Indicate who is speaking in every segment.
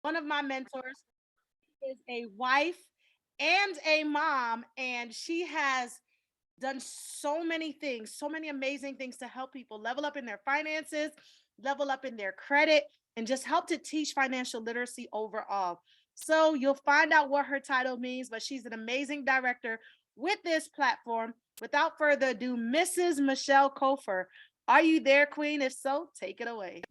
Speaker 1: one of my mentors, is a wife and a mom, and she has done so many things, so many amazing things to help people level up in their finances, level up in their credit, and just help to teach financial literacy overall. So you'll find out what her title means, but she's an amazing director with this platform. Without further ado, Mrs. Michelle Cofer. Are you there, Queen? If so, take it away.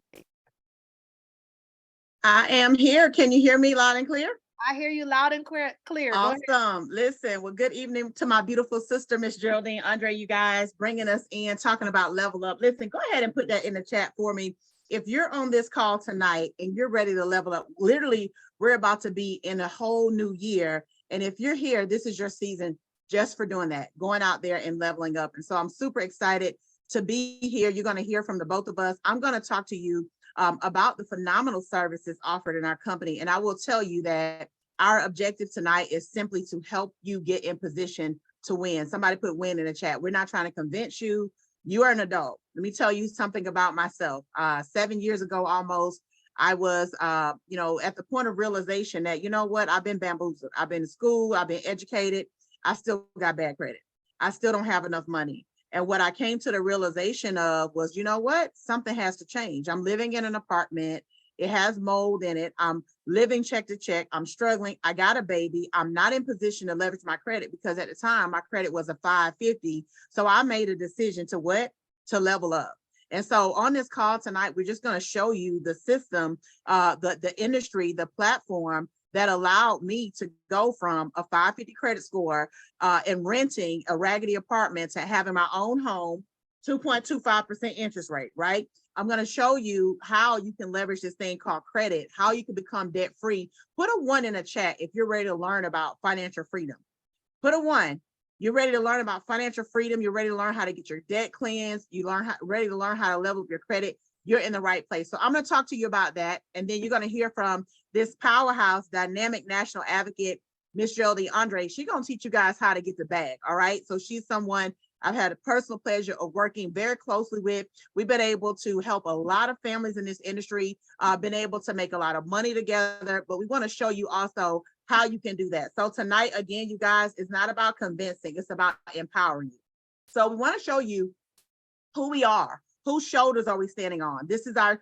Speaker 2: I am here. Can you hear me loud and clear?
Speaker 1: I hear you loud and clear. Go ahead.
Speaker 2: Awesome. Listen, well, good evening to my beautiful sister, Miss Geraldine, Andre, you guys bringing us in, talking about level up. Listen, go ahead and put that in the chat for me. If you're on this call tonight and you're ready to level up, literally, we're about to be in a whole new year. And if you're here, this is your season just for doing that, going out there and leveling up. And so I'm super excited to be here. You're going to hear from the both of us. I'm going to talk to you about the phenomenal services offered in our company. And I will tell you that our objective tonight is simply to help you get in position to win. Somebody put win in the chat. We're not trying to convince you. You are an adult. Let me tell you something about myself. 7 years ago, almost, I was, at the point of realization that, you know what, I've been bamboozled. I've been to school. I've been educated. I still got bad credit. I still don't have enough money. And what I came to the realization of was, you know what, something has to change. I'm living in an apartment. It has mold in it. I'm living check to check. I'm struggling. I got a baby. I'm not in position to leverage my credit because at the time my credit was a 550. So I made a decision to what? To level up. And so on this call tonight, we're just going to show you the system, the industry, the platform that allowed me to go from a 550 credit score and renting a raggedy apartment to having my own home, 2.25% interest rate, right? I'm going to show you how you can leverage this thing called credit, how you can become debt free. Put a 1 in the chat if you're ready to learn about financial freedom. Put a 1. You're ready to learn about financial freedom. You're ready to learn how to get your debt cleansed. Ready to learn how to level up your credit. You're in the right place. So I'm going to talk to you about that. And then you're going to hear from this powerhouse, dynamic national advocate, Miss Geraldine Andre. She's going to teach you guys how to get the bag. All right. So she's someone I've had a personal pleasure of working very closely with. We've been able to help a lot of families in this industry, been able to make a lot of money together, but we want to show you also how you can do that. So tonight, again, you guys, it's not about convincing, it's about empowering you. So we want to show you who we are. Whose shoulders are we standing on? This is our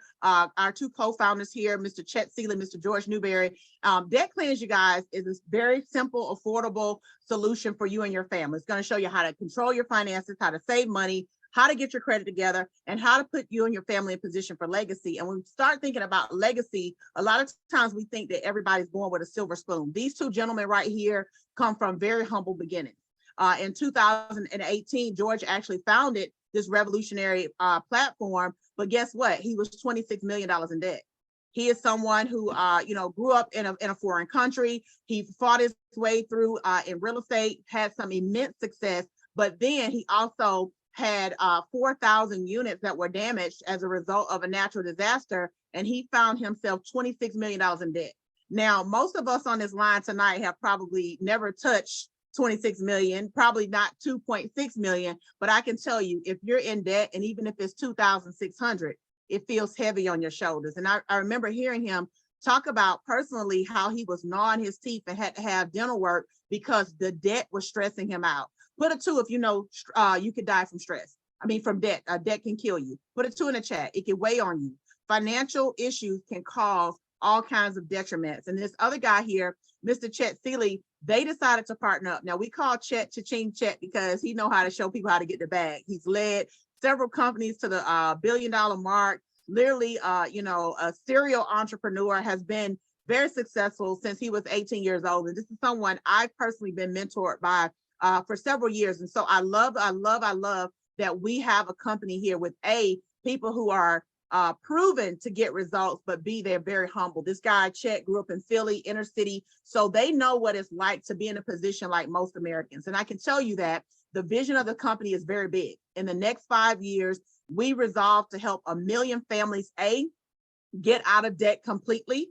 Speaker 2: two co-founders here, Mr. Chet Seeley, Mr. George Newberry. Debt Cleanse, you guys, is a very simple, affordable solution for you and your family. It's going to show you how to control your finances, how to save money, how to get your credit together, and how to put you and your family in position for legacy. And when we start thinking about legacy, a lot of times we think that everybody's born with a silver spoon. These two gentlemen right here come from very humble beginnings. In 2018, George actually founded this revolutionary platform, but guess what? He was $26 million in debt. He is someone who, grew up in a foreign country. He fought his way through in real estate, had some immense success, but then he also had 4,000 units that were damaged as a result of a natural disaster, and he found himself $26 million in debt. Now, most of us on this line tonight have probably never touched 26 million, probably not 2.6 million, but I can tell you, if you're in debt, and even if it's 2,600, it feels heavy on your shoulders. And I remember hearing him talk about personally how he was gnawing his teeth and had to have dental work because the debt was stressing him out. Put a 2 if you know you could die from stress. I mean, from debt. Debt can kill you. Put a 2 in the chat. It can weigh on you. Financial issues can cause all kinds of detriments. And this other guy here, Mr. Chet Seeley, they decided to partner up. Now, we call Chet Cha-Ching Chet because he knows how to show people how to get the bag. He's led several companies to the $1 billion mark. Literally, a serial entrepreneur, has been very successful since he was 18 years old. And this is someone I've personally been mentored by for several years. And so I love that we have a company here with people who are proven to get results, but B, they're very humble. This guy, Chet, grew up in Philly, inner city, so they know what it's like to be in a position like most Americans. And I can tell you that the vision of the company is very big. In the next 5 years, we resolve to help 1 million families, get out of debt completely,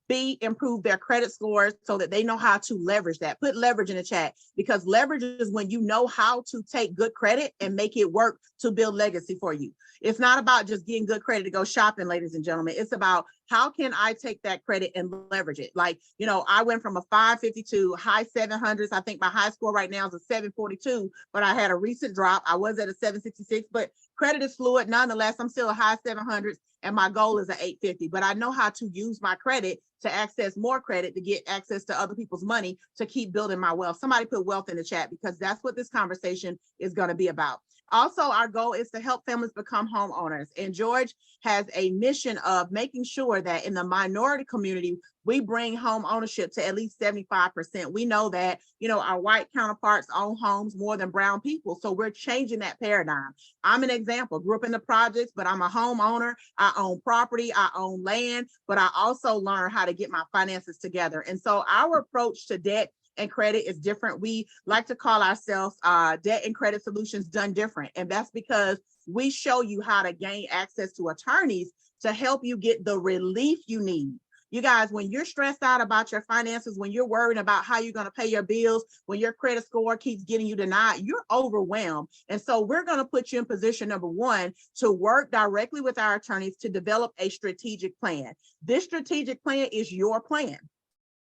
Speaker 2: B, improve their credit scores so that they know how to leverage that. Put leverage in the chat, because leverage is when you know how to take good credit and make it work to build legacy for you. It's not about just getting good credit to go shopping, ladies and gentlemen. It's about how can I take that credit and leverage it? Like, you know, I went from a 552 high 700s. I think my high score right now is a 742, but I had a recent drop. I was at a 766, but credit is fluid. Nonetheless, I'm still a high 700s and my goal is a 850, but I know how to use my credit to access more credit, to get access to other people's money, to keep building my wealth. Somebody put wealth in the chat, because that's what this conversation is going to be about. Also, our goal is to help families become homeowners. And George has a mission of making sure that in the minority community, we bring home ownership to at least 75%. We know that, you know, our white counterparts own homes more than brown people. So we're changing that paradigm. I'm an example, grew up in the projects, but I'm a homeowner. I own property, I own land, but I also learned how to get my finances together. And so our approach to debt and credit is different. We like to call ourselves debt and credit solutions done different. And that's because we show you how to gain access to attorneys to help you get the relief you need. You guys, when you're stressed out about your finances, when you're worried about how you're going to pay your bills, when your credit score keeps getting you denied, you're overwhelmed. And so we're going to put you in position, number one, to work directly with our attorneys to develop a strategic plan. This strategic plan is your plan.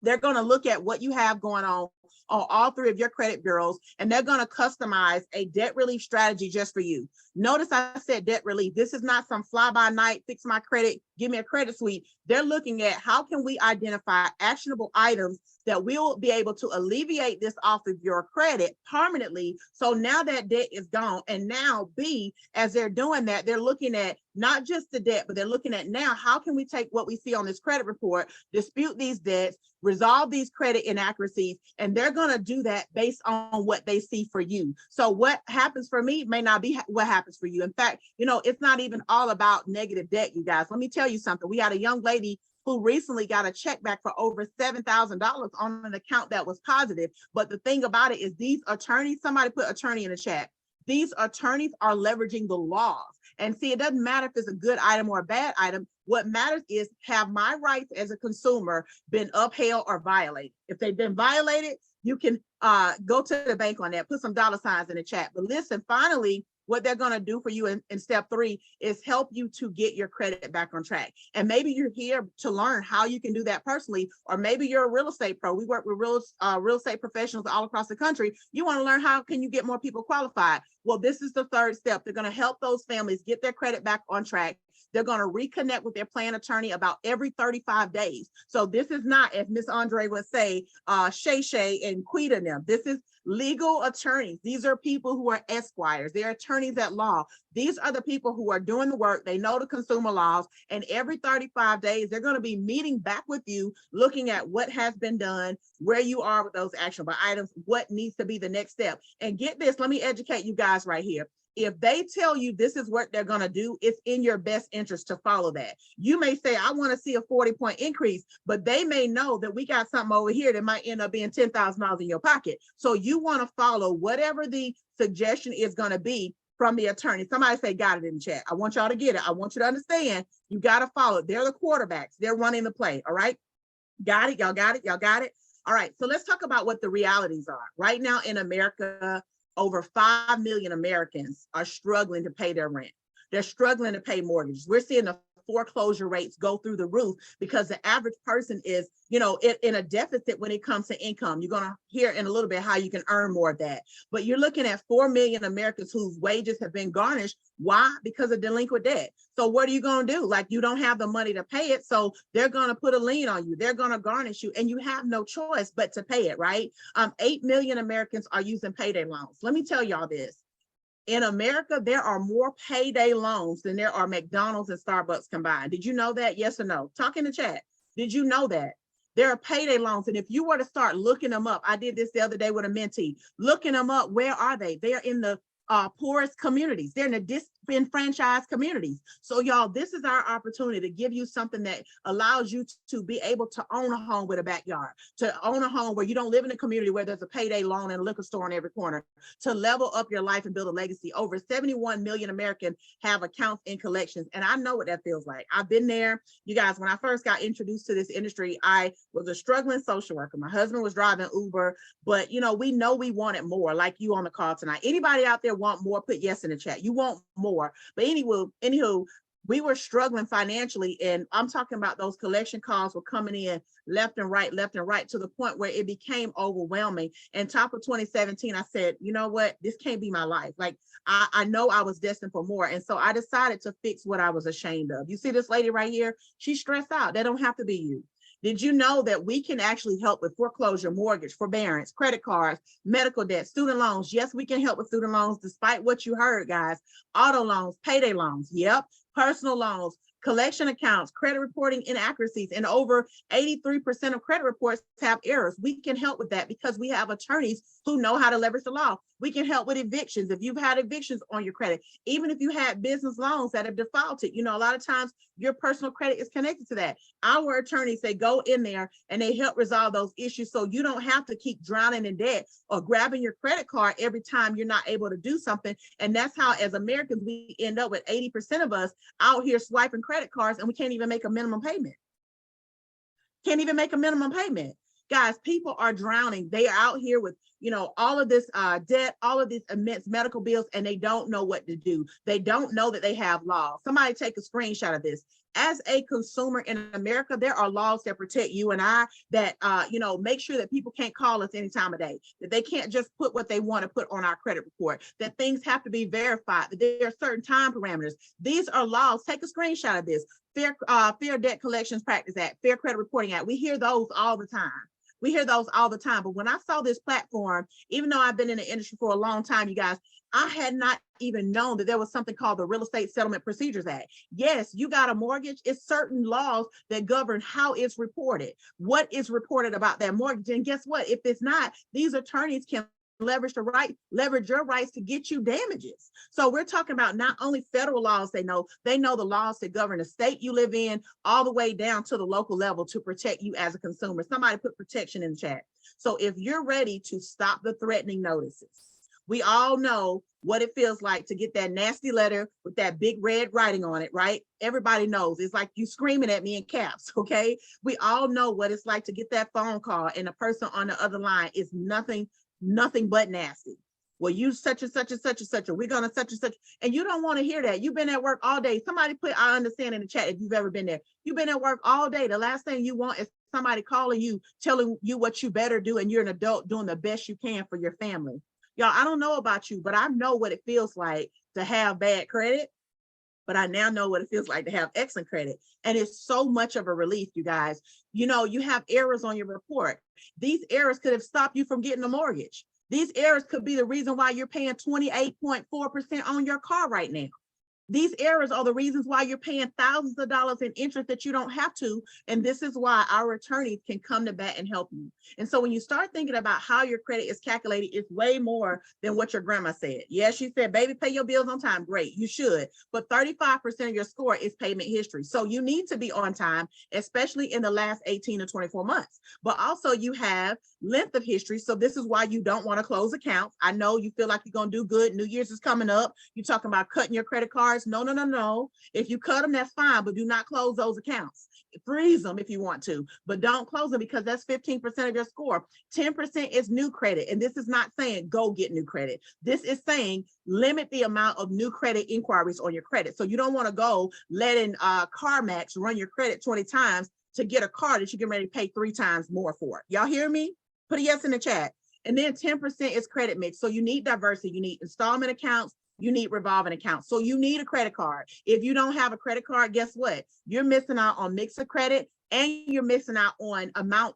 Speaker 2: They're going to look at what you have going on all three of your credit bureaus, and they're going to customize a debt relief strategy just for you. Notice I said debt relief. This is not some fly by night, fix my credit, give me a credit suite. They're looking at how can we identify actionable items that will be able to alleviate this off of your credit permanently. So now that debt is gone. And now B, as they're doing that, they're looking at not just the debt, but they're looking at now, how can we take what we see on this credit report, dispute these debts, resolve these credit inaccuracies, and they're going to do that based on what they see for you. So what happens for me may not be what happens for you. In fact, you know, it's not even all about negative debt, you guys. Let me tell you something. We had a young lady who recently got a check back for over $7,000 on an account that was positive. But the thing about it is these attorneys, somebody put attorney in the chat, these attorneys are leveraging the laws. And see, it doesn't matter if it's a good item or a bad item. What matters is, have my rights as a consumer been upheld or violated? If they've been violated, you can go to the bank on that, put some dollar signs in the chat. But listen, finally, what they're going to do for you in step 3 is help you to get your credit back on track. And maybe you're here to learn how you can do that personally, or maybe you're a real estate pro. We work with real estate professionals all across the country. You want to learn how can you get more people qualified? Well, this is the 3rd step. They're going to help those families get their credit back on track. They're going to reconnect with their plan attorney about every 35 days. So this is not, as Miss Andre would say, Shay and Quita them. This is legal attorneys. These are people who are esquires. They're attorneys at law. These are the people who are doing the work. They know the consumer laws. And every 35 days, they're going to be meeting back with you, looking at what has been done, where you are with those actionable items, what needs to be the next step. And get this, let me educate you guys right here. If they tell you this is what they're going to do, it's in your best interest to follow that. You may say, I want to see a 40-point increase, but they may know that we got something over here that might end up being $10,000 in your pocket. So you want to follow whatever the suggestion is going to be from the attorney. Somebody say, got it in the chat. I want y'all to get it. I want you to understand, you got to follow it. They're the quarterbacks. They're running the play. All right. Got it. Y'all got it. Y'all got it. All right. So let's talk about what the realities are. Right now in America, over 5 million Americans are struggling to pay their rent. They're struggling to pay mortgages. We're seeing the foreclosure rates go through the roof because the average person is, you know, in a deficit when it comes to income. You're going to hear in a little bit how you can earn more of that. But you're looking at 4 million Americans whose wages have been garnished. Why? Because of delinquent debt. So what are you going to do? Like, you don't have the money to pay it. So they're going to put a lien on you. They're going to garnish you, and you have no choice but to pay it, right? 8 million Americans are using payday loans. Let me tell y'all this. In America, there are more payday loans than there are McDonald's and Starbucks combined. Did you know that? Yes or no? Talk in the chat. Did you know that? There are payday loans. And if you were to start looking them up, I did this the other day with a mentee, looking them up, where are they? They are in the poorest communities. They're in the disenfranchised communities. So y'all, this is our opportunity to give you something that allows you to be able to own a home with a backyard, to own a home where you don't live in a community where there's a payday loan and a liquor store on every corner, to level up your life and build a legacy. Over 71 million Americans have accounts in collections. And I know what that feels like. I've been there. You guys, when I first got introduced to this industry, I was a struggling social worker. My husband was driving Uber, but you know we wanted more, like you on the call tonight. Anybody out there want more? Put yes in the chat. You want more. But anywho, we were struggling financially, and I'm talking about those collection calls were coming in left and right, to the point where it became overwhelming. And top of 2017, I said, you know what, this can't be my life. Like, I know I was destined for more. And so I decided to fix what I was ashamed of. You see this lady right here, she's stressed out. That don't have to be you. Did you know that we can actually help with foreclosure, mortgage, forbearance, credit cards, medical debt, student loans? Yes, we can help with student loans, despite what you heard, guys. Auto loans, payday loans. Yep. Personal loans, collection accounts, credit reporting inaccuracies, and over 83% of credit reports have errors. We can help with that because we have attorneys who know how to leverage the law. We can help with evictions if you've had evictions on your credit, even if you had business loans that have defaulted. You know, a lot of times your personal credit is connected to that. Our attorneys, they go in there and they help resolve those issues, so you don't have to keep drowning in debt or grabbing your credit card every time you're not able to do something. And that's how, as Americans, we end up with 80% of us out here swiping credit cards, and we can't even make a minimum payment. Can't even make a minimum payment. Guys, people are drowning. They are out here with, you know, all of this debt, all of these immense medical bills, and they don't know what to do. They don't know that they have laws. Somebody take a screenshot of this. As a consumer in America, there are laws that protect you and I, that, you know, make sure that people can't call us any time of day, that they can't just put what they want to put on our credit report, that things have to be verified, that there are certain time parameters. These are laws. Take a screenshot of this. Fair Debt Collections Practice Act, Fair Credit Reporting Act. We hear those all the time. We hear those all the time. But when I saw this platform, even though I've been in the industry for a long time, you guys, I had not even known that there was something called the Real Estate Settlement Procedures Act. Yes, you got a mortgage. It's certain laws that govern how it's reported, what is reported about that mortgage. And guess what? If it's not, these attorneys can leverage your rights to get you damages. So we're talking about not only federal laws they know the laws that govern the state you live in, all the way down to the local level to protect you as a consumer. Somebody put protection in the chat. So if you're ready to stop the threatening notices, we all know what it feels like to get that nasty letter with that big red writing on it, right? Everybody knows. It's like you screaming at me in caps, okay? We all know what it's like to get that phone call and the person on the other line is nothing but nasty. Well, you such and such and such and such, or we're gonna such and such, and you don't want to hear that. You've been at work all day. Somebody put, I understand in the chat if you've ever been there. You've been at work all day. The last thing you want is somebody calling you, telling you what you better do, and you're an adult doing the best you can for your family. Y'all, I don't know about you, but I know what it feels like to have bad credit, but I now know what it feels like to have excellent credit. And it's so much of a relief, you guys. You know, you have errors on your report. These errors could have stopped you from getting a mortgage. These errors could be the reason why you're paying 28.4% on your car right now. These errors are the reasons why you're paying thousands of dollars in interest that you don't have to. And this is why our attorneys can come to bat and help you. And so when you start thinking about how your credit is calculated, it's way more than what your grandma said. Yes, she said, baby, pay your bills on time. Great, you should. But 35% of your score is payment history. So you need to be on time, especially in the last 18 to 24 months. But also you have length of history. So this is why you don't want to close accounts. I know you feel like you're going to do good. New Year's is coming up. You're talking about cutting your credit card. No. If you cut them, that's fine, but do not close those accounts. Freeze them if you want to, but don't close them because that's 15% of your score. 10% is new credit. And this is not saying go get new credit. This is saying limit the amount of new credit inquiries on your credit. So you don't want to go letting CarMax run your credit 20 times to get a car that you get ready to pay 3 times more for. Y'all hear me? Put a yes in the chat. And then 10% is credit mix. So you need diversity. You need installment accounts. You need revolving accounts. So you need a credit card. If you don't have a credit card, guess what? You're missing out on mix of credit, and you're missing out on amount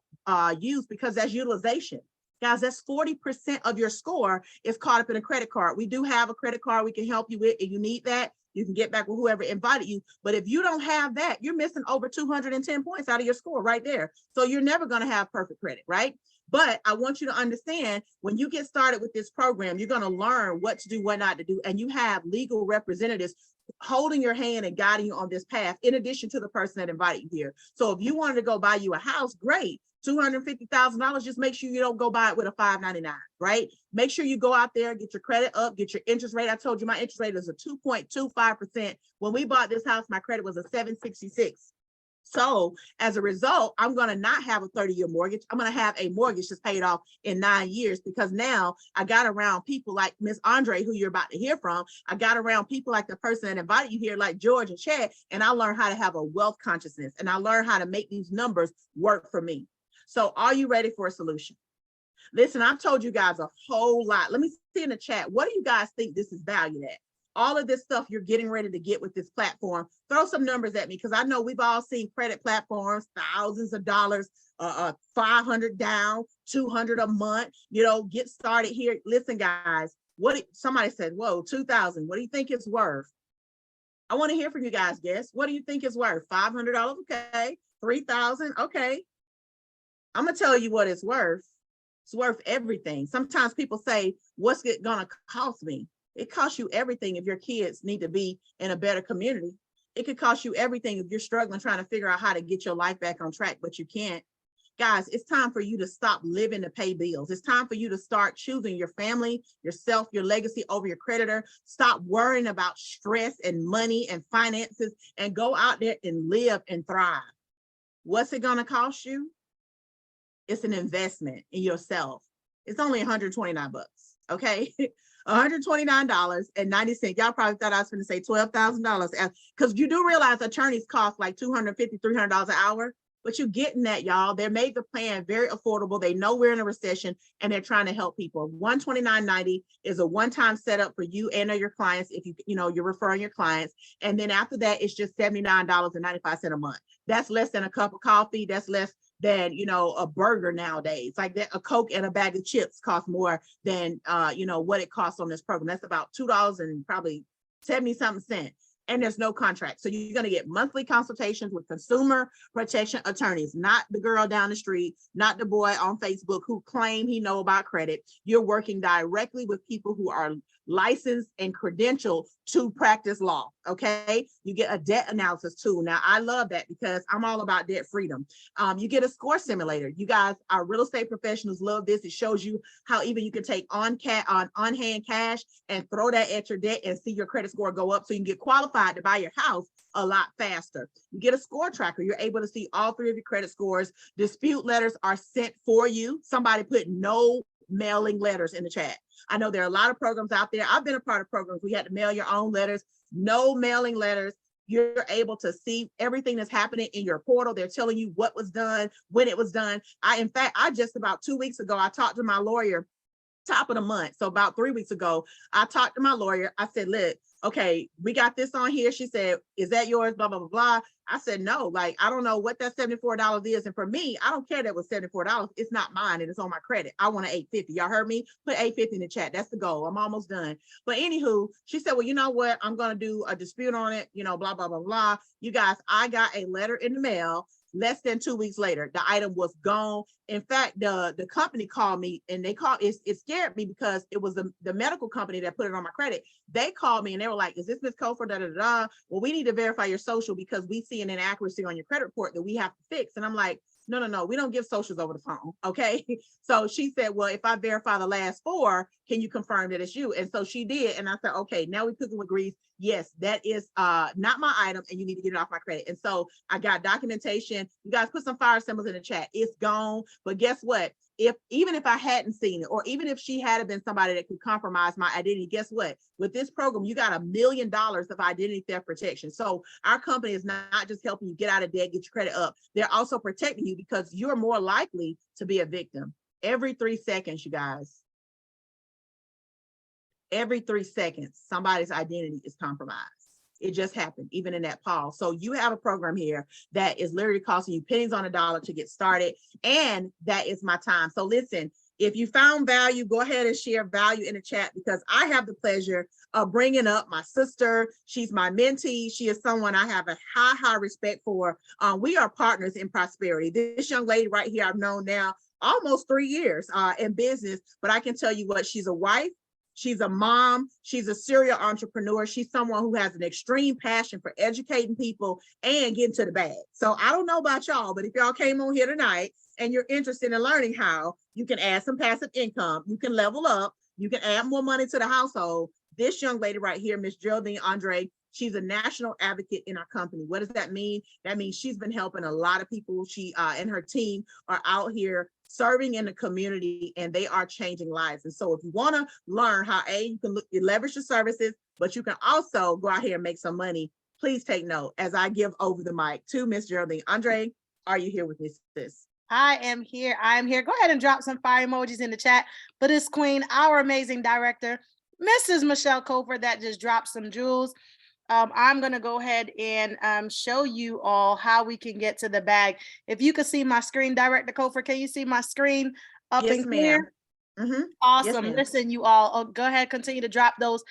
Speaker 2: used, because that's utilization. Guys, that's 40% of your score is caught up in a credit card. We do have a credit card we can help you with. If you need that, you can get back with whoever invited you. But if you don't have that, you're missing over 210 points out of your score right there. So you're never going to have perfect credit, right? But I want you to understand, when you get started with this program, you're going to learn what to do, what not to do. And you have legal representatives holding your hand and guiding you on this path, in addition to the person that invited you here. So if you wanted to go buy you a house, great. $250,000, just make sure you don't go buy it with a 599, right? Make sure you go out there, get your credit up, get your interest rate. I told you my interest rate is a 2.25%. When we bought this house, my credit was a 766. So as a result, I'm going to not have a 30-year mortgage. I'm going to have a mortgage that's paid off in 9 years, because now I got around people like Miss Andre, who you're about to hear from. I got around people like the person that invited you here, like George and Chad, and I learned how to have a wealth consciousness, and I learned how to make these numbers work for me. So are you ready for a solution? Listen, I've told you guys a whole lot. Let me see in the chat. What do you guys think this is valued at? All of this stuff you're getting ready to get with this platform, throw some numbers at me, because I know we've all seen credit platforms, thousands of dollars, 500 down, 200 a month, get started here. Listen, guys, somebody said, whoa, 2,000. What do you think it's worth? I want to hear from you guys. Guess, what do you think it's worth? $500. Okay. 3,000. Okay. I'm going to tell you what it's worth. It's worth everything. Sometimes people say, what's it going to cost me? It costs you everything if your kids need to be in a better community. It could cost you everything if you're struggling trying to figure out how to get your life back on track, but you can't. Guys, it's time for you to stop living to pay bills. It's time for you to start choosing your family, yourself, your legacy over your creditor. Stop worrying about stress and money and finances, and go out there and live and thrive. What's it going to cost you? It's an investment in yourself. It's only 129 bucks. Okay. $129.90. Y'all probably thought I was going to say $12,000, because you do realize attorneys cost like $250, $300 an hour, but you're getting that, y'all. They made the plan very affordable. They know we're in a recession, and they're trying to help people. $129.90 is a one-time setup for you and your clients. If you're referring your clients. And then after that, it's just $79.95 a month. That's less than a cup of coffee. That's less than a burger nowadays. Like that, a Coke and a bag of chips cost more than what it costs on this program. That's about $2 and probably 70-something cents. And there's no contract. So you're going to get monthly consultations with consumer protection attorneys, not the girl down the street, not the boy on Facebook who claim he know about credit. You're working directly with people who are licensed and credentialed to practice law. Okay. You get a debt analysis tool. Now, I love that because I'm all about debt freedom. You get a score simulator. You guys, our real estate professionals love this. It shows you how even you can take on-hand cash and throw that at your debt and see your credit score go up, so you can get qualified to buy your house a lot faster. You get a score tracker. You're able to see all 3 of your credit scores. Dispute letters are sent for you. Somebody put no mailing letters in the chat. I know there are a lot of programs out there. I've been a part of programs where you had to mail your own letters. No mailing letters. You're able to see everything that's happening in your portal. They're telling you what was done, when it was done. In fact, just about 2 weeks ago, I talked to my lawyer, top of the month. So about 3 weeks ago, I talked to my lawyer. I said, look, okay, we got this on here. She said, is that yours? Blah, blah, blah, blah. I said, no, like, I don't know what that $74 is. And for me, I don't care that it was $74. It's not mine and it's on my credit. I want an $850. Y'all heard me? Put $850 in the chat. That's the goal. I'm almost done. But anywho, she said, well, you know what? I'm going to do a dispute on it, blah, blah, blah, blah. You guys, I got a letter in the mail. Less than 2 weeks later, the item was gone. In fact, the company called me, and it scared me because it was the medical company that put it on my credit. They called me and they were like, is this Ms. Cofer? Da, da, da, da. Well, we need to verify your social because we see an inaccuracy on your credit report that we have to fix. And I'm like, no, we don't give socials over the phone. Okay. So she said, well, if I verify the last 4, can you confirm that it's you? And so she did. And I said, okay, now we're cooking with grease. Yes, that is not my item, and you need to get it off my credit. And so I got documentation. You guys put some fire symbols in the chat. It's gone. But guess what? Even if I hadn't seen it, or even if she had been somebody that could compromise my identity, guess what? With this program, you got $1 million of identity theft protection. So our company is not just helping you get out of debt, get your credit up. They're also protecting you because you're more likely to be a victim. Every 3 seconds, you guys. Every 3 seconds, somebody's identity is compromised. It just happened, even in that pause. So you have a program here that is literally costing you pennies on a dollar to get started. And that is my time. So listen, if you found value, go ahead and share value in the chat, because I have the pleasure of bringing up my sister. She's my mentee. She is someone I have a high respect for. We are partners in prosperity. This young lady right here, I've known now almost 3 years in business, but I can tell you what, she's a wife. She's a mom. She's a serial entrepreneur. She's someone who has an extreme passion for educating people and getting to the bag. So I don't know about y'all, but if y'all came on here tonight and you're interested in learning how you can add some passive income, you can level up, you can add more money to the household, this young lady right here, Miss Geraldine Andre, She's a national advocate in our company. What does that mean? That means she's been helping a lot of people. She and her team are out here serving in the community, and they are changing lives. And so if you want to learn how you leverage your services, but you can also go out here and make some money, please take note as I give over the mic to Miss Geraldine. Andre, are you here with me, sis?
Speaker 1: I am here. I'm here. Go ahead and drop some fire emojis in the chat for this queen, our amazing director, Mrs. Michelle Cofer, that just dropped some jewels. I'm going to go ahead and show you all how we can get to the bag. If you could see my screen, Director Cofer, can you see my screen up
Speaker 2: Yes,
Speaker 1: and clear? Awesome.
Speaker 2: Yes,
Speaker 1: listen, you all, go ahead, continue to drop those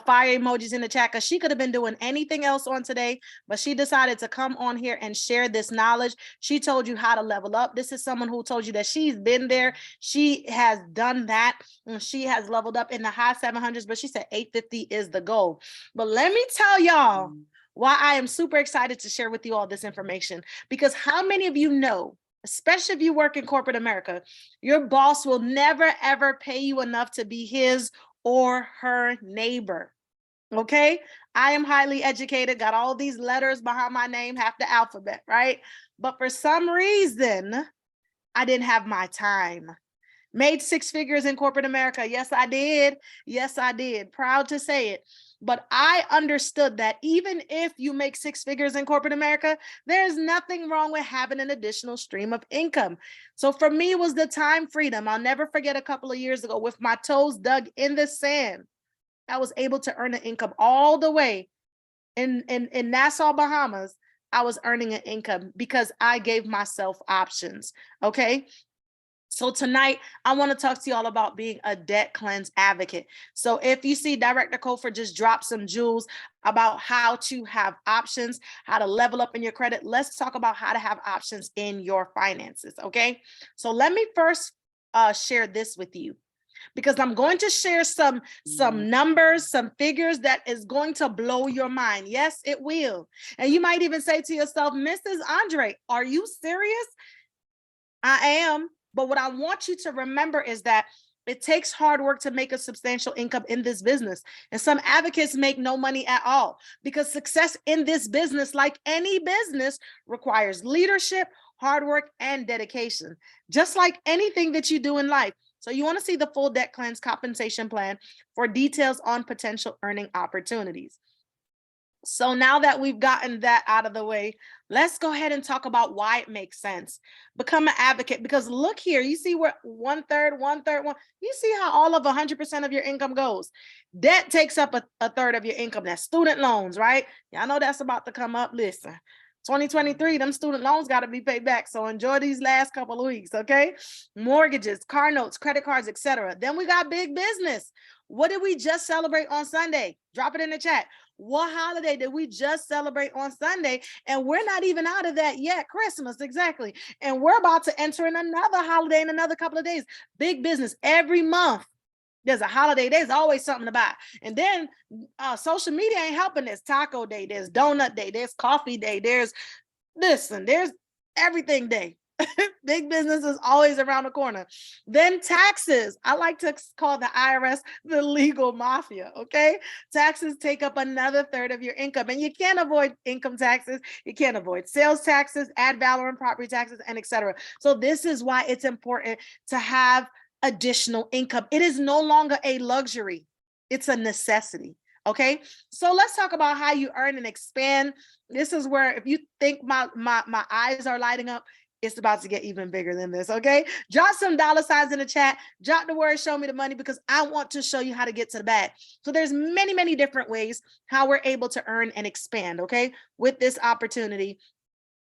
Speaker 1: fire emojis in the chat, because she could have been doing anything else on today, but she decided to come on here and share this knowledge. She told you how to level up. This is someone who told you that she's been there. She has done that. And she has leveled up in the high 700s, but she said 850 is the goal. But let me tell y'all why I am super excited to share with you all this information, because how many of you know, especially if you work in corporate America, your boss will never, ever pay you enough to be his or her neighbor. Okay? I am highly educated, got all these letters behind my name, half the alphabet, right? But for some reason, I didn't have my time. Made six figures in corporate America. Yes, I did. Yes, I did. Proud to say it. But I understood that even if you make six figures in corporate America, there's nothing wrong with having an additional stream of income. So for me, it was the time freedom. I'll never forget a couple of years ago, with my toes dug in the sand, I was able to earn an income all the way in Nassau, Bahamas. I was earning an income because I gave myself options. Okay. So tonight, I want to talk to you all about being a debt cleanse advocate. So if you see Director Cofer just drop some jewels about how to have options, how to level up in your credit, let's talk about how to have options in your finances, okay? So let me first share this with you, because I'm going to share some numbers, some figures that is going to blow your mind. Yes, it will. And you might even say to yourself, Mrs. Andre, are you serious? I am. But what I want you to remember is that it takes hard work to make a substantial income in this business. And some advocates make no money at all, because success in this business, like any business, requires leadership, hard work, and dedication, just like anything that you do in life. So you want to see the full debt cleanse compensation plan for details on potential earning opportunities. So now that we've gotten that out of the way, let's go ahead and talk about why it makes sense. Become an advocate, because look here, you see where one third, you see how all of 100% of your income goes. Debt takes up a third of your income. That's student loans, right? Y'all know that's about to come up. Listen, 2023, them student loans got to be paid back. So enjoy these last couple of weeks, okay? Mortgages, car notes, credit cards, etc. Then we got big business. What did we just celebrate on Sunday? Drop it in the chat. What holiday did we just celebrate on Sunday? And we're not even out of that yet. Christmas, exactly. And we're about to enter in another holiday in another couple of days. Big business. Every month there's a holiday. There's always something to buy. And then social media ain't helping. There's Taco Day. There's Donut Day. There's Coffee Day. There's everything day. Big business is always around the corner. Then taxes. I like to call the IRS the legal mafia, okay? Taxes take up another third of your income, and you can't avoid income taxes. You can't avoid sales taxes, ad valorem, property taxes, and etc. So this is why it's important to have additional income. It is no longer a luxury. It's a necessity. Okay, so let's talk about how you earn and expand. This is where, if you think my eyes are lighting up, it's about to get even bigger than this, okay? Drop some dollar signs in the chat. Drop the word show me the money, because I want to show you how to get to the bag. So there's many different ways how we're able to earn and expand, okay, with this opportunity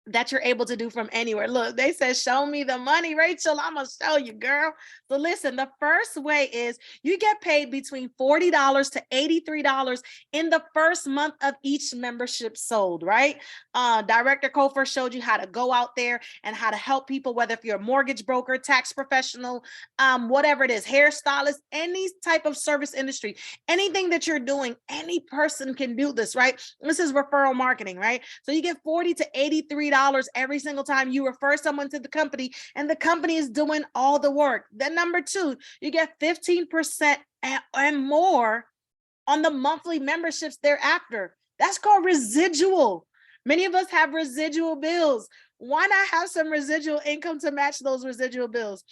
Speaker 1: that you're able to do from anywhere. Look, they said, show me the money, Rachel. I'm going to show you, girl. So listen, the first way is you get paid between $40 to $83 in the first month of each membership sold, right? Director Cofer showed you how to go out there and how to help people, whether if you're a mortgage broker, tax professional, whatever it is, hairstylist, any type of service industry, anything that you're doing, any person can do this, right? This is referral marketing, right? So you get $40 to $83 every single time you refer someone to the company, and the company is doing all the work. Then number two, you get 15% and more on the monthly memberships thereafter. That's called residual. Many of us have residual bills. Why not have some residual income to match those residual bills?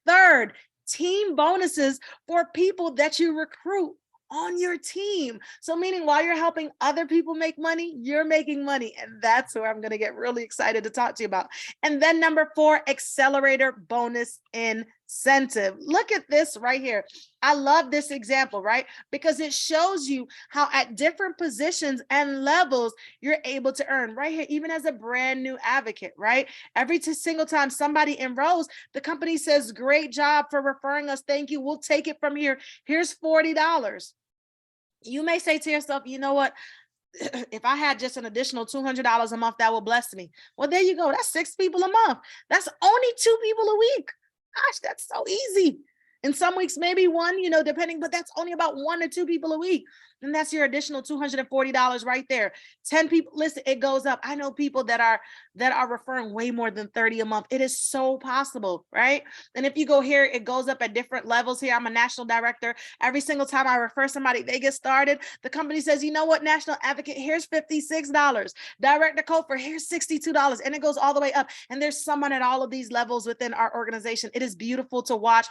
Speaker 1: Third, team bonuses for people that you recruit on your team. So meaning while you're helping other people make money, you're making money. And that's where I'm going to get really excited to talk to you about. And then number 4, accelerator bonus incentive. Look at this right here. I love this example, right? Because it shows you how at different positions and levels, you're able to earn right here, even as a brand new advocate, right? Every single time somebody enrolls, the company says, great job for referring us. Thank you. We'll take it from here. Here's $40. You may say to yourself, you know what? If I had just an additional $200 a month, that will bless me. Well, there you go. That's 6 people a month. That's only 2 people a week. Gosh, that's so easy. In some weeks, maybe 1, depending, but that's only about 1 or 2 people a week. And that's your additional $240 right there. 10 people, listen, it goes up. I know people that are referring way more than 30 a month. It is so possible, right? And if you go here, it goes up at different levels here. I'm a national director. Every single time I refer somebody, they get started. The company says, you know what, National Advocate, here's $56. Director Cofer, here's $62. And it goes all the way up. And there's someone at all of these levels within our organization. It is beautiful to watch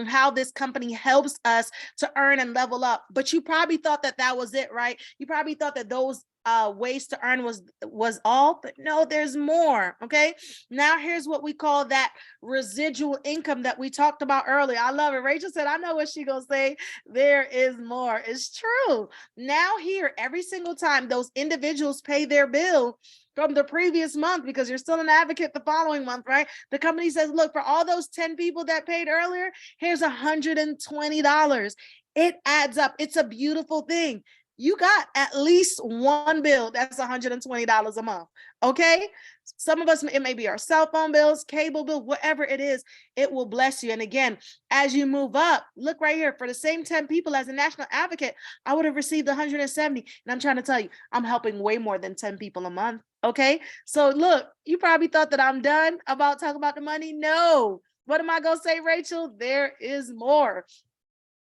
Speaker 1: how this company helps us to earn and level up. But you probably thought that was it, right? You probably thought that those ways to earn was all, but no, there's more. Okay. Now here's what we call that residual income that we talked about earlier. I love it. Rachel said, I know what she gonna say. There is more. It's true. Now here, every single time those individuals pay their bill from the previous month, because you're still an advocate the following month, right? The company says, look, for all those 10 people that paid earlier, here's $120. It adds up. It's a beautiful thing. You got at least one bill that's $120 a month. Okay. Some of us, it may be our cell phone bills, cable bill, whatever it is, it will bless you. And again, as you move up, look right here, for the same 10 people as a national advocate, I would have received 170. And I'm trying to tell you, I'm helping way more than 10 people a month. Okay. So look, you probably thought that I'm done about talking about the money. No. What am I going to say, Rachel? There is more.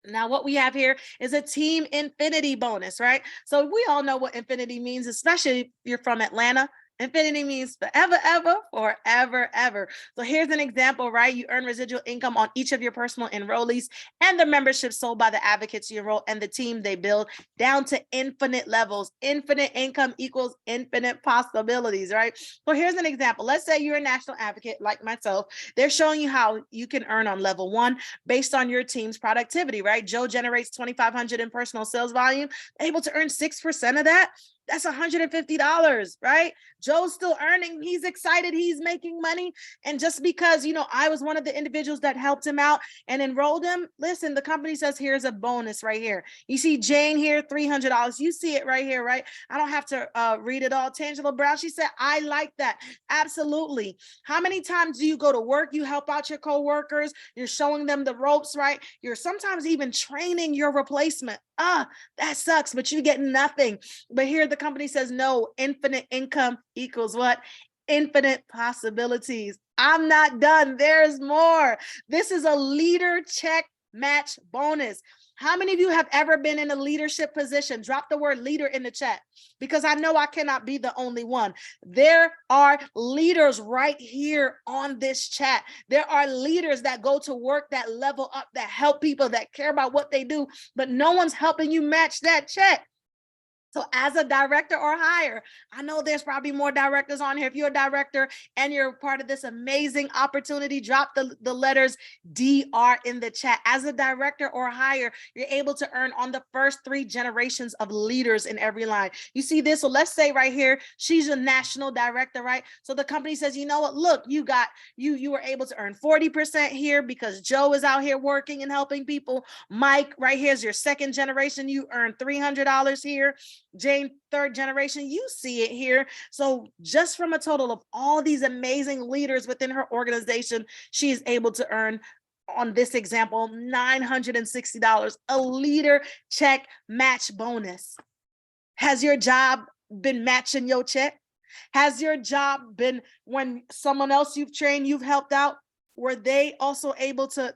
Speaker 1: Now, what we have here is a team infinity bonus, right? So we all know what infinity means, especially if you're from Atlanta. Infinity means forever, ever, forever, ever. So here's an example, right? You earn residual income on each of your personal enrollees and the membership sold by the advocates you enroll and the team they build, down to infinite levels. Infinite income equals infinite possibilities, right? So here's an example. Let's say you're a national advocate like myself. They're showing you how you can earn on level 1 based on your team's productivity, right? Joe generates $2,500 in personal sales volume, able to earn 6% of that. That's $150, right? Joe's still earning. He's excited. He's making money. And just because, I was one of the individuals that helped him out and enrolled him, listen, the company says, here's a bonus right here. You see Jane here, $300. You see it right here, right? I don't have to read it all. Tangela Brown, she said, I like that. Absolutely. How many times do you go to work? You help out your coworkers. You're showing them the ropes, right? You're sometimes even training your replacement. That sucks, but you get nothing. But here the company says, no, infinite income equals what? Infinite possibilities. I'm not done. There's more. This is a leader check match bonus. How many of you have ever been in a leadership position? Drop the word leader in the chat, because I know I cannot be the only one. There are leaders right here on this chat. There are leaders that go to work, that level up, that help people, that care about what they do, but no one's helping you match that check. So as a director or higher, I know there's probably more directors on here. If you're a director and you're part of this amazing opportunity, drop the letters DR in the chat. As a director or higher, you're able to earn on the first 3 generations of leaders in every line. You see this? So let's say right here, she's a national director, right? So the company says, you know what? Look, you were able to earn 40% here because Joe is out here working and helping people. Mike, right here is your 2nd generation. You earn $300 here. Jane, 3rd generation, you see it here. So just from a total of all these amazing leaders within her organization, she is able to earn, on this example, $960, a leader check match bonus. Has your job been matching your check? Has your job been when someone else you've trained, you've helped out? Were they also able to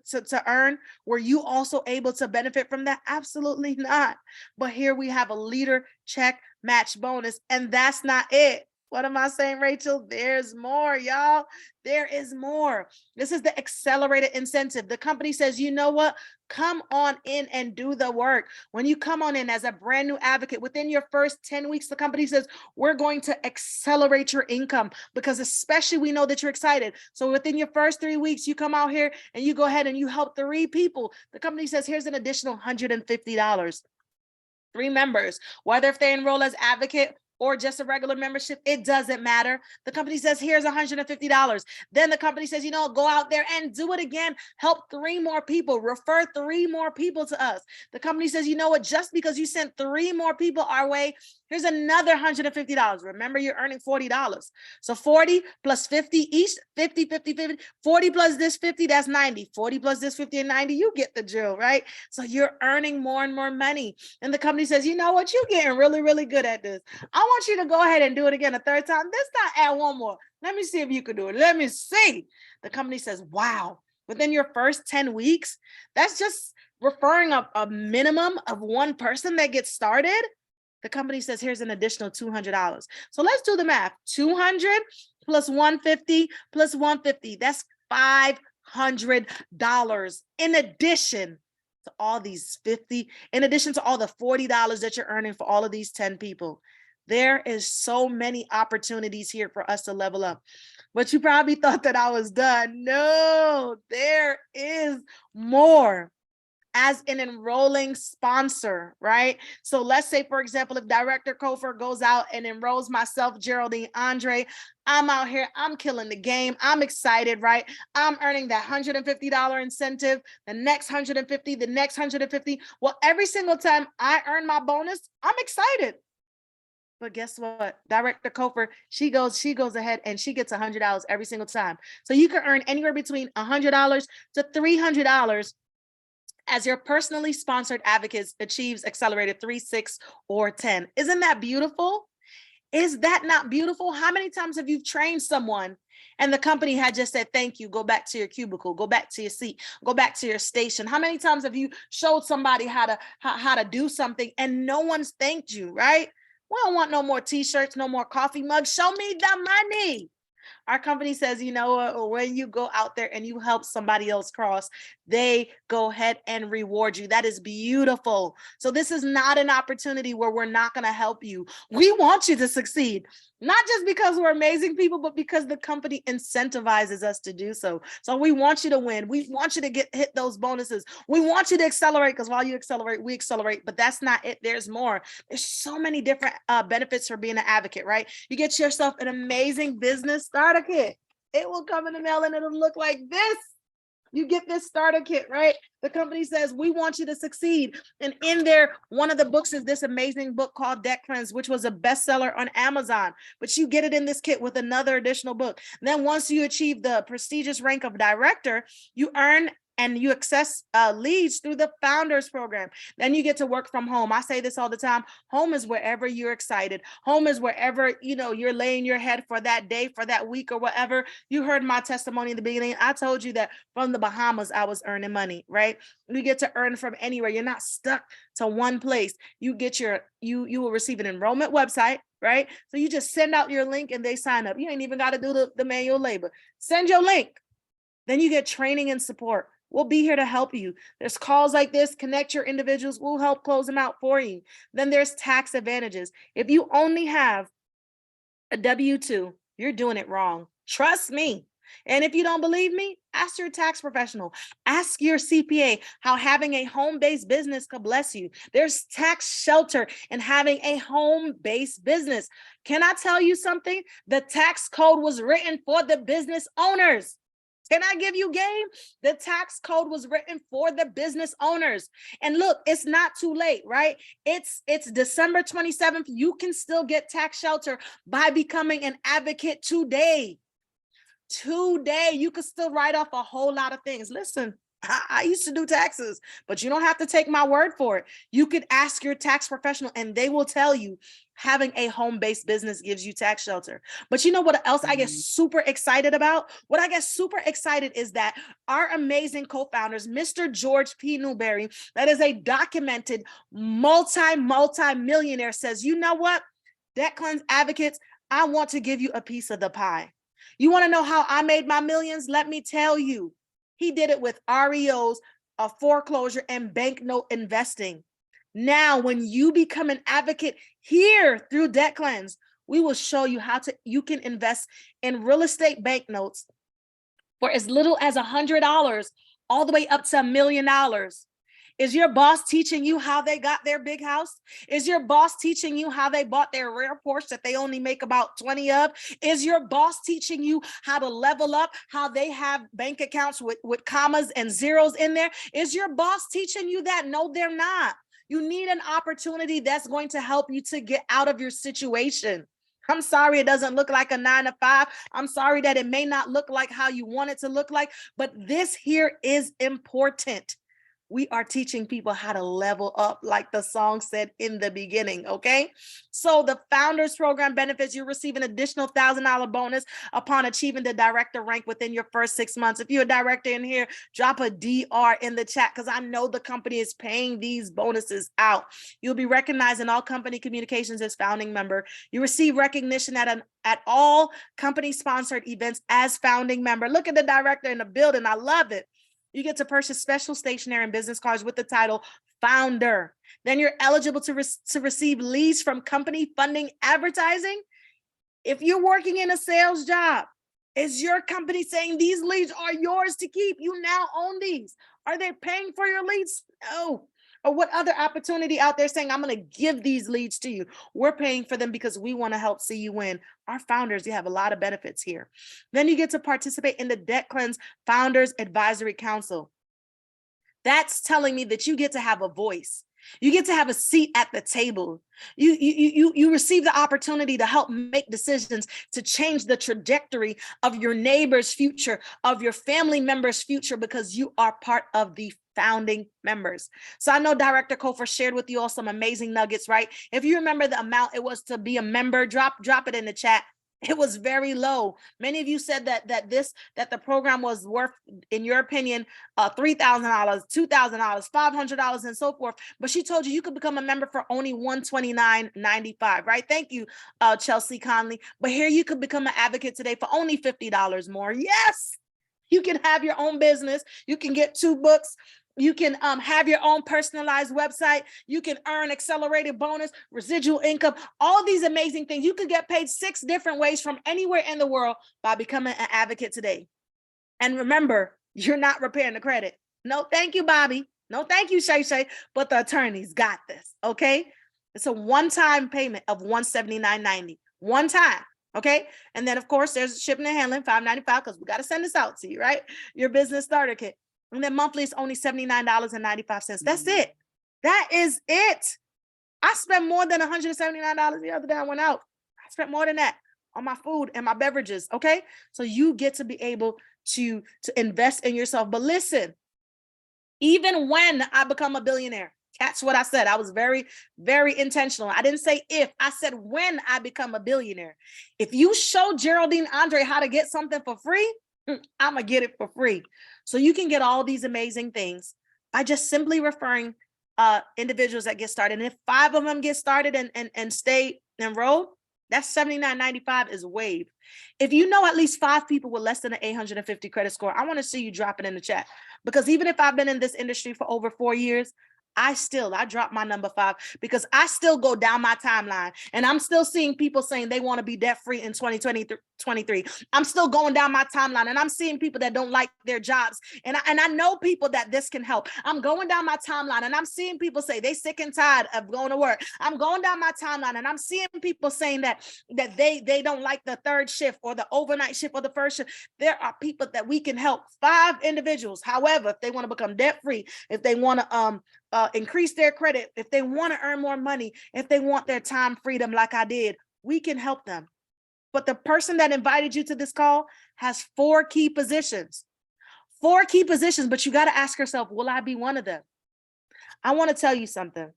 Speaker 1: earn? Were you also able to benefit from that? Absolutely not. But here we have a leader check match bonus, and that's not it. What am I saying, Rachel? There's more, y'all. There is more. This is the accelerated incentive. The company says, you know what? Come on in and do the work. When you come on in as a brand new advocate, within your first 10 weeks, the company says, we're going to accelerate your income, because especially we know that you're excited. So within your first 3 weeks, you come out here and you go ahead and you help 3 people. The company says, here's an additional $150. 3 members, whether if they enroll as advocate or just a regular membership, it doesn't matter. The company says, here's $150. Then the company says, you know, go out there and do it again. Help 3 more people, refer 3 more people to us. The company says, you know what, just because you sent 3 more people our way, here's another $150. Remember, you're earning $40. So 40 plus 50 each, 50, 50, 50, 40 plus this 50, that's 90. 40 plus this 50 and 90, you get the drill, right? So you're earning more and more money. And the company says, you know what, you're getting really, really good at this. I want you to go ahead and do it again a 3rd time. This time, add 1 more. Let me see if you can do it. Let me see. The company says, wow, within your first 10 weeks, that's just referring a minimum of 1 person that gets started. The company says, here's an additional $200. So let's do the math. 200 plus 150 plus 150. That's $500 in addition to all these 50, in addition to all the $40 that you're earning for all of these 10 people. There is so many opportunities here for us to level up. But you probably thought that I was done. No, there is more. As an enrolling sponsor, right? So let's say, for example, if Director Cofer goes out and enrolls myself, Geraldine, Andre, I'm out here, I'm killing the game. I'm excited, right? I'm earning that $150 incentive, the next 150, the next 150. Well, every single time I earn my bonus, I'm excited. But guess what? Director Cofer, she goes ahead and she gets $100 every single time. So you can earn anywhere between $100 to $300 as your personally sponsored advocates achieves accelerated 3, 6, or 10. Isn't that beautiful? Is that not beautiful? How many times have you trained someone and the company had just said, thank you, go back to your cubicle, go back to your seat, go back to your station? How many times have you showed somebody how to do something and no one's thanked you, right? We don't want no more t-shirts, no more coffee mugs. Show me the money. Our company says, you know what, when you go out there and you help somebody else cross, they go ahead and reward you. That is beautiful. So this is not an opportunity where we're not going to help you. We want you to succeed, not just because we're amazing people, but because the company incentivizes us to do so. So we want you to win. We want you to hit those bonuses. We want you to accelerate, because while you accelerate, we accelerate. But that's not it. There's more. There's so many different benefits for being an advocate, right? You get yourself an amazing business starter kit. It will come in the mail and it'll look like this. You get this starter kit, right? The company says, we want you to succeed. And in there, one of the books is this amazing book called Debt Cleanse, which was a bestseller on Amazon. But you get it in this kit with another additional book. And then once you achieve the prestigious rank of director, you earn and you access leads through the founders program. Then you get to work from home. I say this all the time. Home is wherever you're excited. Home is wherever, you know, you're laying your head for that day, for that week, or whatever. You heard my testimony in the beginning. I told you that from the Bahamas, I was earning money, right? You get to earn from anywhere. You're not stuck to one place. You get you will receive an enrollment website, right? So you just send out your link and they sign up. You ain't even got to do the manual labor. Send your link. Then you get training and support. We'll be here to help you. There's calls like this, connect your individuals. We'll help close them out for you. Then there's tax advantages. If you only have a W-2, you're doing it wrong. Trust me. And if you don't believe me, ask your tax professional. Ask your CPA how having a home-based business could bless you. There's tax shelter in having a home-based business. Can I tell you something? The tax code was written for the business owners. Can I give you game? The tax code was written for the business owners. And look, it's not too late, right? It's December 27th. You can still get tax shelter by becoming an advocate today. Today, you could still write off a whole lot of things. Listen, I used to do taxes, but you don't have to take my word for it. You could ask your tax professional and they will tell you having a home-based business gives you tax shelter. But you know what else I get super excited about? What I get super excited is that our amazing co-founders, Mr. George P. Newberry, that is a documented multi-millionaire, says, you know what, Debt Cleanse Advocates, I want to give you a piece of the pie. You want to know how I made my millions? Let me tell you. He did it with REOs, a foreclosure, and banknote investing. Now, when you become an advocate here through Debt Cleanse, we will show you how you can invest in real estate banknotes for as little as $100 all the way up to $1 million. Is your boss teaching you how they got their big house? Is your boss teaching you how they bought their rare Porsche that they only make about 20 of? Is your boss teaching you how to level up, how they have bank accounts with commas and zeros in there? Is your boss teaching you that? No, they're not. You need an opportunity that's going to help you to get out of your situation. I'm sorry it doesn't look like a 9 to 5. I'm sorry that it may not look like how you want it to look like, but this here is important. We are teaching people how to level up, like the song said in the beginning, okay? So the Founders Program benefits, you receive an additional $1,000 bonus upon achieving the director rank within your first 6 months. If you're a director in here, drop a DR in the chat, because I know the company is paying these bonuses out. You'll be recognized in all company communications as founding member. You receive recognition at all company-sponsored events as founding member. Look at the director in the building. I love it. You get to purchase special stationery and business cards with the title Founder. Then you're eligible to receive leads from company funding advertising. If you're working in a sales job, is your company saying these leads are yours to keep? You now own these. Are they paying for your leads? No. Or what other opportunity out there saying, I'm going to give these leads to you? We're paying for them because we want to help see you win. Our founders, you have a lot of benefits here. Then you get to participate in the Debt Cleanse Founders Advisory Council. That's telling me that you get to have a voice. You get to have a seat at the table. You receive the opportunity to help make decisions to change the trajectory of your neighbor's future, of your family member's future, because you are part of the founding members. So I know Director Cofer shared with you all some amazing nuggets, right? If you remember the amount it was to be a member, drop it in the chat. It was very low. Many of you said that the program was worth, in your opinion, $3,000, $2,000, $500, and so forth. But she told you could become a member for only $129.95, right? Thank you, Chelsea Conley. But here you could become an advocate today for only $50 more. Yes, you can have your own business. You can get 2 books. You can have your own personalized website. You can earn accelerated bonus, residual income, all these amazing things. You could get paid 6 different ways from anywhere in the world by becoming an advocate today. And remember, you're not repairing the credit. No, thank you, Bobby. No, thank you, Shay Shay. But the attorneys got this, okay? It's a one-time payment of $179.90. One time, okay? And then, of course, there's shipping and handling, $5.95, because we got to send this out to you, right? Your business starter kit. And then monthly is only $79.95. That's it. That is it. I spent more than $179 the other day I went out. I spent more than that on my food and my beverages, okay? So you get to be able to invest in yourself. But listen, even when I become a billionaire, catch what I said. I was very, very intentional. I didn't say if, I said when I become a billionaire. If you show Geraldine Andre how to get something for free, I'm going to get it for free. So you can get all these amazing things by just simply referring individuals that get started. And if 5 of them get started and stay enrolled, that's $79.95 is waived. If you know at least 5 people with less than an 850 credit score, I want to see you drop it in the chat. Because even if I've been in this industry for over 4 years, I dropped my number 5 because I still go down my timeline and I'm still seeing people saying they want to be debt free in 2023. I'm still going down my timeline and I'm seeing people that don't like their jobs. And I know people that this can help. I'm going down my timeline and I'm seeing people say they sick and tired of going to work. I'm going down my timeline and I'm seeing people saying that they don't like the 3rd shift or the overnight shift or the 1st shift. There are people that we can help, 5 individuals. However, if they want to become debt free, if they want to increase their credit, if they want to earn more money, if they want their time freedom like I did, we can help them. But the person that invited you to this call has 4 key positions. 4 key positions, but you got to ask yourself, will I be one of them? I want to tell you something.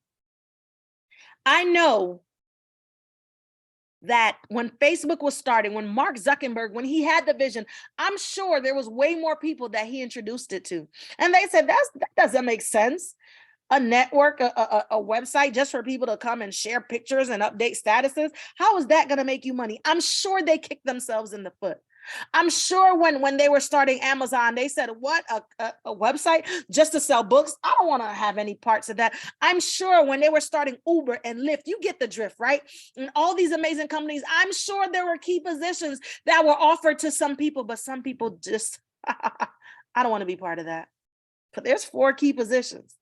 Speaker 1: I know that when Facebook was starting, when Mark Zuckerberg, when he had the vision, I'm sure there was way more people that he introduced it to. And they said, that doesn't make sense. A network, a website just for people to come and share pictures and update statuses. How is that going to make you money? I'm sure they kicked themselves in the foot. I'm sure when they were starting Amazon, they said, what, a website just to sell books? I don't want to have any parts of that. I'm sure when they were starting Uber and Lyft, you get the drift, right? And all these amazing companies, I'm sure there were key positions that were offered to some people, but some people just, I don't want to be part of that. But there's 4 key positions.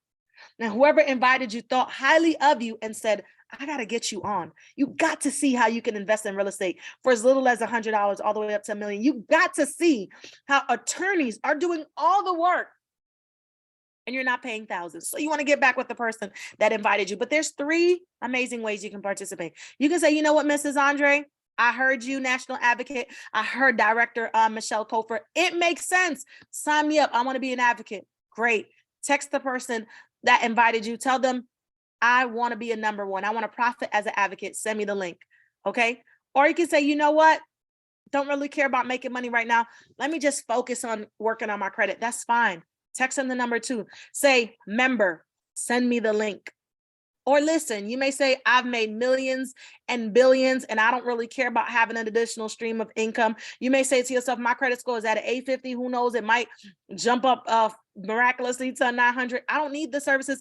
Speaker 1: Now, whoever invited you thought highly of you and said, I got to get you on. You got to see how you can invest in real estate for as little as $100 all the way up to $1 million. You got to see how attorneys are doing all the work and you're not paying thousands. So you want to get back with the person that invited you. But there's 3 amazing ways you can participate. You can say, you know what, Mrs. Andre, I heard you, National Advocate. I heard Director Michelle Cofer. It makes sense. Sign me up. I want to be an advocate. Great. Text the person that invited you. Tell them, I want to be a number 1. I want to profit as an advocate. Send me the link. Okay. Or you can say, you know what? Don't really care about making money right now. Let me just focus on working on my credit. That's fine. Text them the number 2. Say, member, send me the link. Or listen, you may say, I've made millions and billions, and I don't really care about having an additional stream of income. You may say to yourself, my credit score is at an 850. Who knows? It might jump up miraculously to 900. I don't need the services.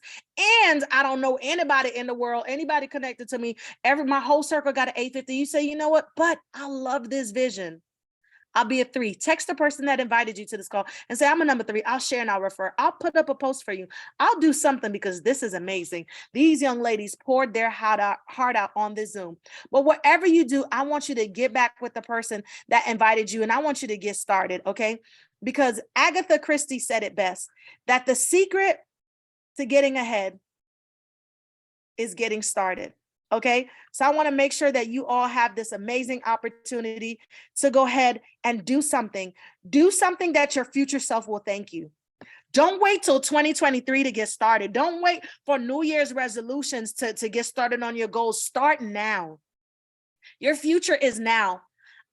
Speaker 1: And I don't know anybody in the world, anybody connected to me. My whole circle got an 850. You say, you know what? But I love this vision. I'll be a 3. Text the person that invited you to this call and say, I'm a number 3. I'll share and I'll refer. I'll put up a post for you. I'll do something because this is amazing. These young ladies poured their heart out on this Zoom. But whatever you do, I want you to get back with the person that invited you and I want you to get started, okay? Because Agatha Christie said it best, that the secret to getting ahead is getting started. Okay, so I want to make sure that you all have this amazing opportunity to go ahead and do something that your future self will thank you. Don't wait till 2023 to get started. Don't wait for New Year's resolutions to get started on your goals. Start now. Your future is now.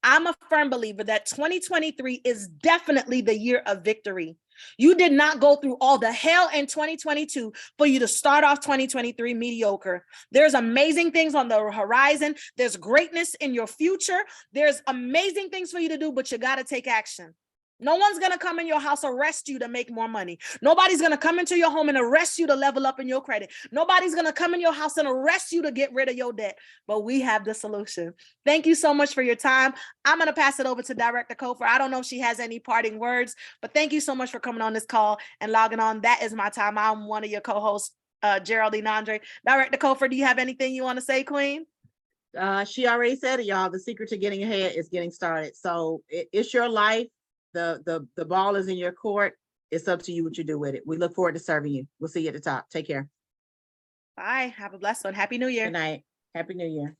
Speaker 1: I'm a firm believer that 2023 is definitely the year of victory. You did not go through all the hell in 2022 for you to start off 2023 mediocre. There's amazing things on the horizon. There's greatness in your future. There's amazing things for you to do, but you got to take action. No one's going to come in your house, arrest you to make more money. Nobody's going to come into your home and arrest you to level up in your credit. Nobody's going to come in your house and arrest you to get rid of your debt. But we have the solution. Thank you so much for your time. I'm going to pass it over to Director Cofer. I don't know if she has any parting words, but thank you so much for coming on this call and logging on. That is my time. I'm one of your co-hosts, Geraldine Andre. Director Cofer, do you have anything you want to say, Queen?
Speaker 2: She already said it, y'all. The secret to getting ahead is getting started. So it's your life. The ball is in your court. It's up to you what you do with it. We look forward to serving you. We'll see you at the top. Take care.
Speaker 1: Bye. Have a blessed one. Happy New Year.
Speaker 2: Good night. Happy New Year.